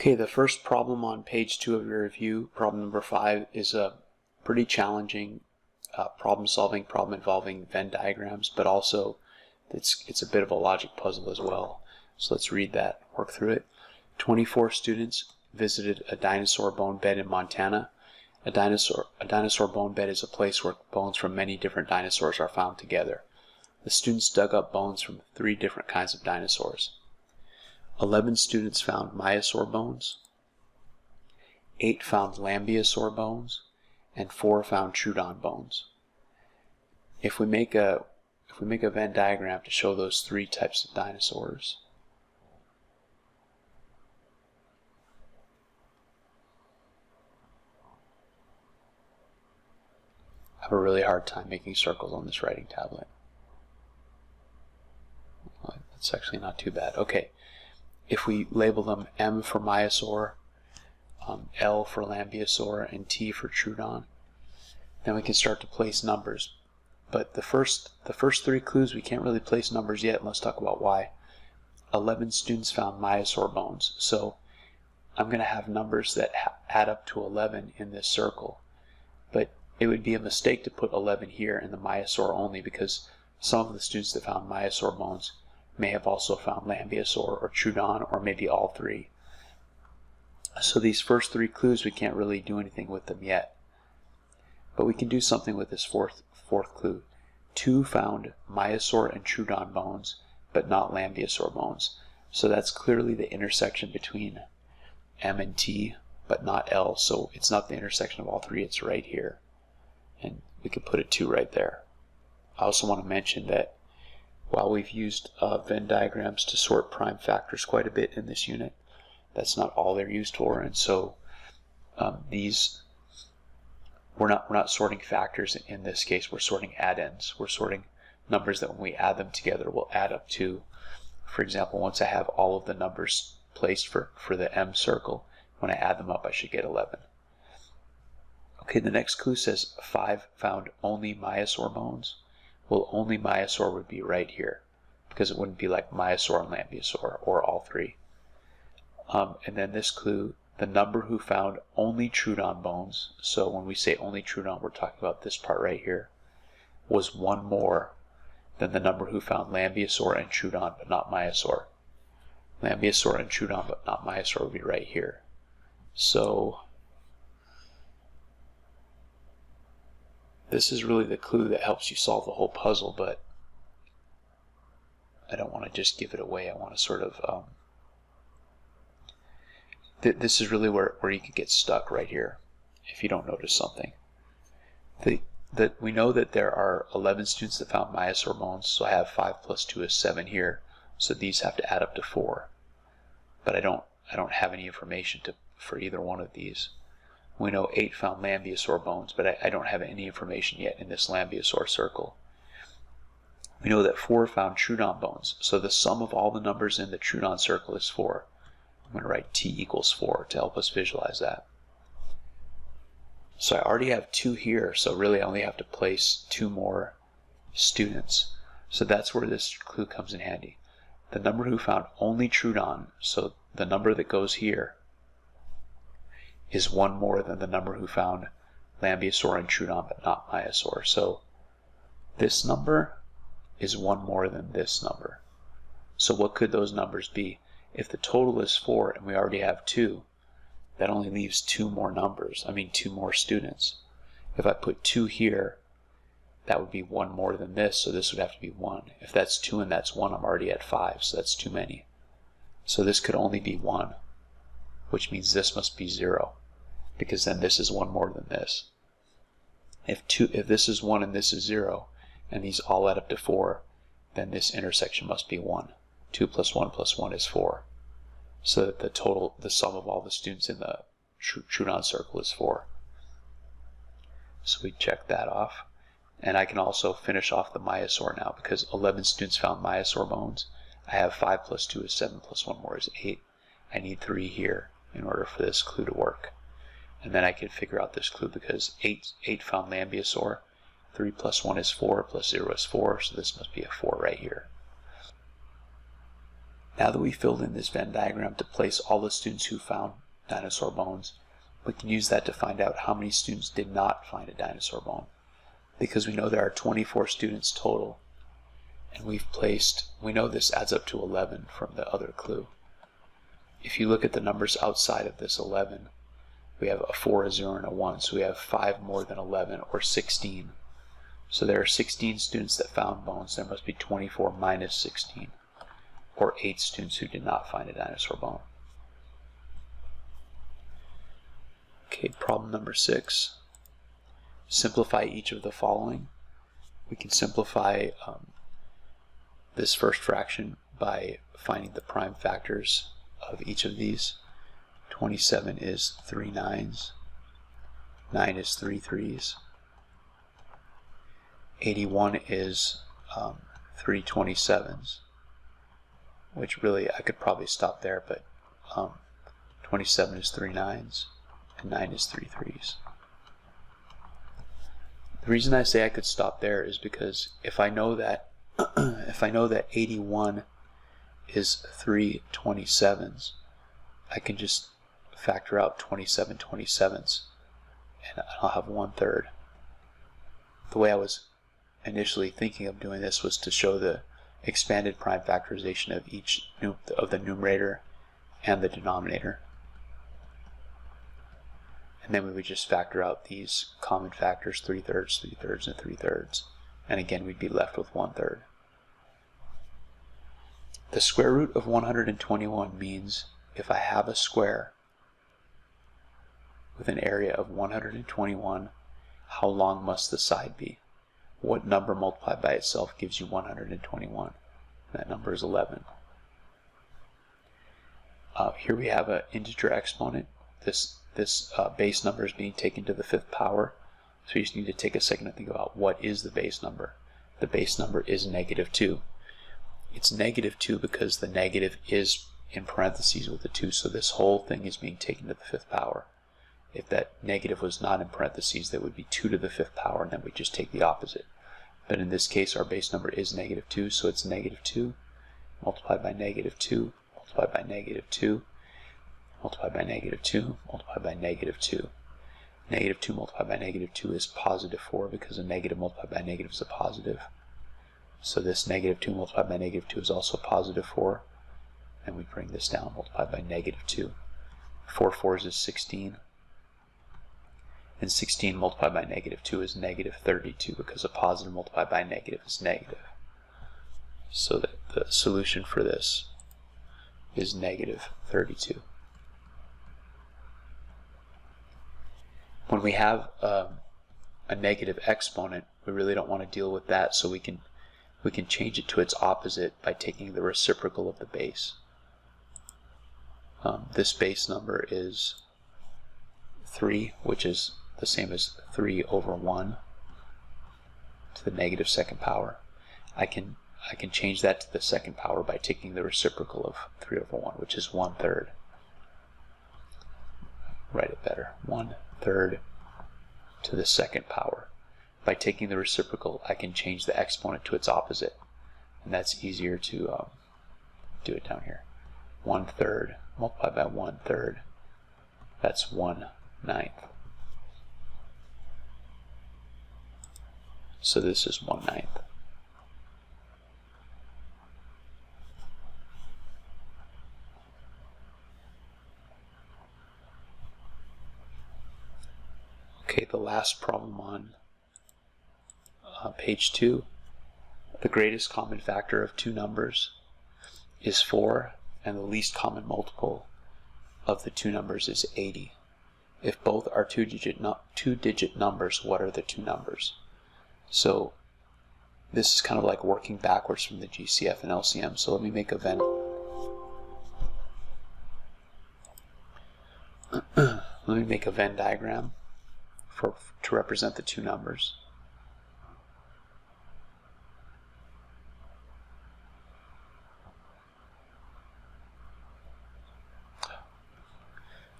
Okay, the first problem on page 2 of your review, problem number 5, is a pretty challenging problem-solving problem involving Venn diagrams, but also it's a bit of a logic puzzle as well. So let's read that, work through it. 24 students visited a dinosaur bone bed in Montana. A dinosaur bone bed is a place where bones from many different dinosaurs are found together. The students dug up bones from 3 different kinds of dinosaurs. 11 students found maiasaur bones, 8 found lambeosaur bones, and 4 found troodon bones. If we make a Venn diagram to show those 3 types of dinosaurs, I have a really hard time making circles on this writing tablet. That's actually not too bad. Okay. If we label them M for maiasaur, L for lambeosaur, and T for troodon, then we can start to place numbers. But the first 3 clues, we can't really place numbers yet, and let's talk about why. 11 students found maiasaur bones, so I'm going to have numbers that add up to 11 in this circle. But it would be a mistake to put 11 here in the maiasaur only, because some of the students that found maiasaur bones may have also found lambeosaur or troodon, or maybe all 3. So these first 3 clues, we can't really do anything with them yet. But we can do something with this fourth clue. 2 found maiasaur and troodon bones, but not lambeosaur bones. So that's clearly the intersection between M and T, but not L. So it's not the intersection of all 3, it's right here. And we could put a 2 right there. I also want to mention that while we've used Venn diagrams to sort prime factors quite a bit in this unit, that's not all they're used for, and so we're not sorting factors in this case. We're sorting addends. We're sorting numbers that when we add them together will add up to, for example, once I have all of the numbers placed for the M circle, when I add them up I should get 11. Okay, the next clue says 5 found only maiasaur bones. Well, only maiasaur would be right here, because it wouldn't be like maiasaur and lambeosaur, or all 3. And then this clue, the number who found only troodon bones, so when we say only troodon, we're talking about this part right here, was 1 more than the number who found lambeosaur and troodon, but not maiasaur. Lambeosaur and troodon, but not maiasaur would be right here. So this is really the clue that helps you solve the whole puzzle, but I don't want to just give it away. I want to sort of, this is really where you could get stuck right here if you don't notice something. We know that there are 11 students that found maiasaur bones, so I have 5 plus 2 is 7 here, so these have to add up to 4. But I don't have any information for either one of these. We know 8 found lambeosaur bones, but I don't have any information yet in this lambeosaur circle. We know that 4 found troodon bones, so the sum of all the numbers in the troodon circle is 4. I'm going to write T equals 4 to help us visualize that. So I already have 2 here, so really I only have to place 2 more students. So that's where this clue comes in handy. The number who found only troodon, so the number that goes here, is 1 more than the number who found lambeosaur and troodon, but not maiasaur. So this number is 1 more than this number. So what could those numbers be? If the total is 4 and we already have 2, that only leaves 2 more numbers, 2 more students. If I put 2 here, that would be 1 more than this, so this would have to be 1. If that's 2 and that's 1, I'm already at 5, so that's too many. So this could only be 1, which means this must be 0, because then this is 1 more than this. If this is 1 and this is 0, and these all add up to 4, then this intersection must be 1. 2 plus 1 plus 1 is 4. So that the sum of all the students in the troodon circle is 4. So we check that off. And I can also finish off the maiasaur now, because 11 students found maiasaur bones. I have 5 plus 2 is 7 plus 1 more is 8. I need 3 here in order for this clue to work. And then I can figure out this clue because 8 found lambeosaur. 3 plus 1 is 4, plus 0 is 4, so this must be a 4 right here. Now that we filled in this Venn diagram to place all the students who found dinosaur bones, we can use that to find out how many students did not find a dinosaur bone. Because we know there are 24 students total, and we know this adds up to 11 from the other clue. If you look at the numbers outside of this 11, we have a 4, a 0, and a 1, so we have 5 more than 11, or 16. So there are 16 students that found bones. There must be 24 minus 16, or 8 students who did not find a dinosaur bone. Okay, problem number 6. Simplify each of the following. We can simplify this first fraction by finding the prime factors of each of these. 27 is 3 9s, 9 is 3 3s, 81 is 3 27s, which really I could probably stop there, but 27 is 3 9s and 9 is 3 3s. The reason I say I could stop there is because if I know that 81 is 3 27s, I can just factor out 27 27s and I'll have 1/3. The way I was initially thinking of doing this was to show the expanded prime factorization of each of the numerator and the denominator. And then we would just factor out these common factors, 3/3, 3/3, and 3/3. And again, we'd be left with 1/3. The square root of 121 means if I have a square with an area of 121, how long must the side be? What number multiplied by itself gives you 121? That number is 11. Here we have an integer exponent. This base number is being taken to the 5th power. So you just need to take a second to think about what is the base number. The base number is -2. It's -2 because the negative is in parentheses with the 2, so this whole thing is being taken to the 5th power. If that negative was not in parentheses, that would be 2 to the 5th power, and then we just take the opposite. But in this case, our base number is -2, so it's -2 multiplied by -2 multiplied by -2 multiplied by -2 multiplied by -2. -2 multiplied by -2 is +4 because a negative multiplied by a negative is a positive. So this -2 multiplied by -2 is also +4. And we bring this down, multiplied by -2. 4 4s is 16. And 16 multiplied by -2 is -32 because a positive multiplied by a negative is negative. So that the solution for this is -32. When we have a negative exponent, we really don't want to deal with that, so we can change it to its opposite by taking the reciprocal of the base. This base number is 3, which is the same as 3 over 1 to the -2nd power. I can change that to the 2nd power by taking the reciprocal of 3 over 1, which is 1/3. Write it better. 1/3 to the 2nd power. By taking the reciprocal, I can change the exponent to its opposite, and that's easier to do it down here. 1/3 multiplied by 1/3, that's 1/9. So this is 1/9. Okay, the last problem on page 2. The greatest common factor of two numbers is 4, and the least common multiple of the two numbers is 80. If both are two-digit numbers, what are the two numbers? So this is kind of like working backwards from the GCF and LCM. So let me make a Venn. Let me make a Venn diagram to represent the two numbers.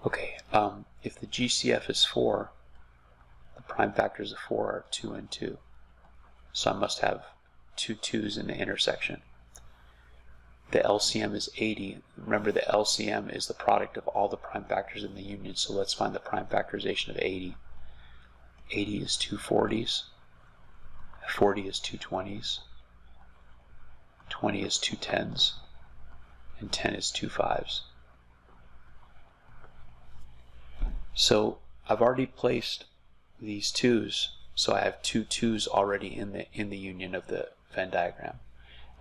Okay, if the GCF is 4, the prime factors of 4 are 2 and 2. So I must have two 2's in the intersection. The LCM is 80. Remember, the LCM is the product of all the prime factors in the union, so let's find the prime factorization of 80. 80 is 2 40s, 40 is 2 20s, 20 is 2 10s, and 10 is 2 5s. So I've already placed these 2's, so I have 2 2's already in the union of the Venn diagram.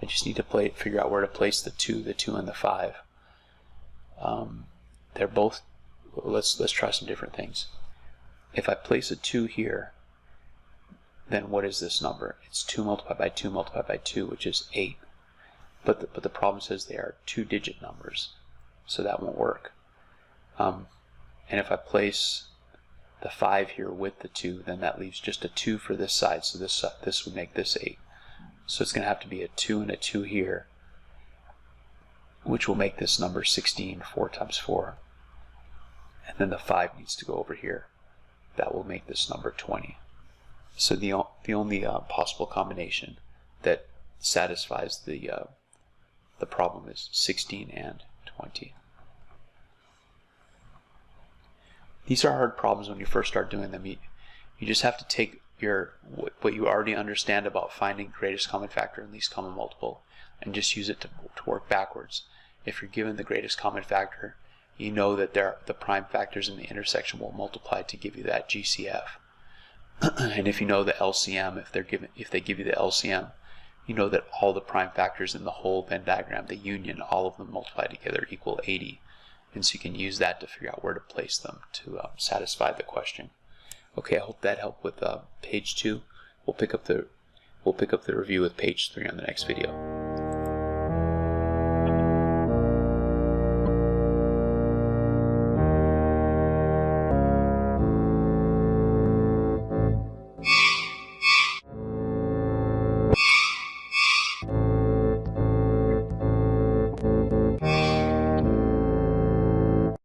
I just need to figure out where to place the 2, and the 5. They're both. Let's try some different things. If I place a 2 here, then what is this number? It's 2 multiplied by 2 multiplied by 2, which is 8. But the problem says they are 2-digit numbers, so that won't work. And if I place the 5 here with the 2, then that leaves just a 2 for this side, so this would make this 8. So it's going to have to be a 2 and a 2 here, which will make this number 16, 4 times 4. And then the 5 needs to go over here. That will make this number 20. So the only possible combination that satisfies the problem is 16 and 20. These are hard problems when you first start doing them. You just have to take what you already understand about finding greatest common factor and least common multiple and just use it to work backwards. If you're given the greatest common factor, you know that the prime factors in the intersection will multiply to give you that GCF. And if you know the LCM, if they give you the LCM, you know that all the prime factors in the whole Venn diagram, the union, all of them multiplied together equal 80. And so you can use that to figure out where to place them to satisfy the question. Okay, I hope that helped with page 2. We'll pick up the review with page 3 on the next video.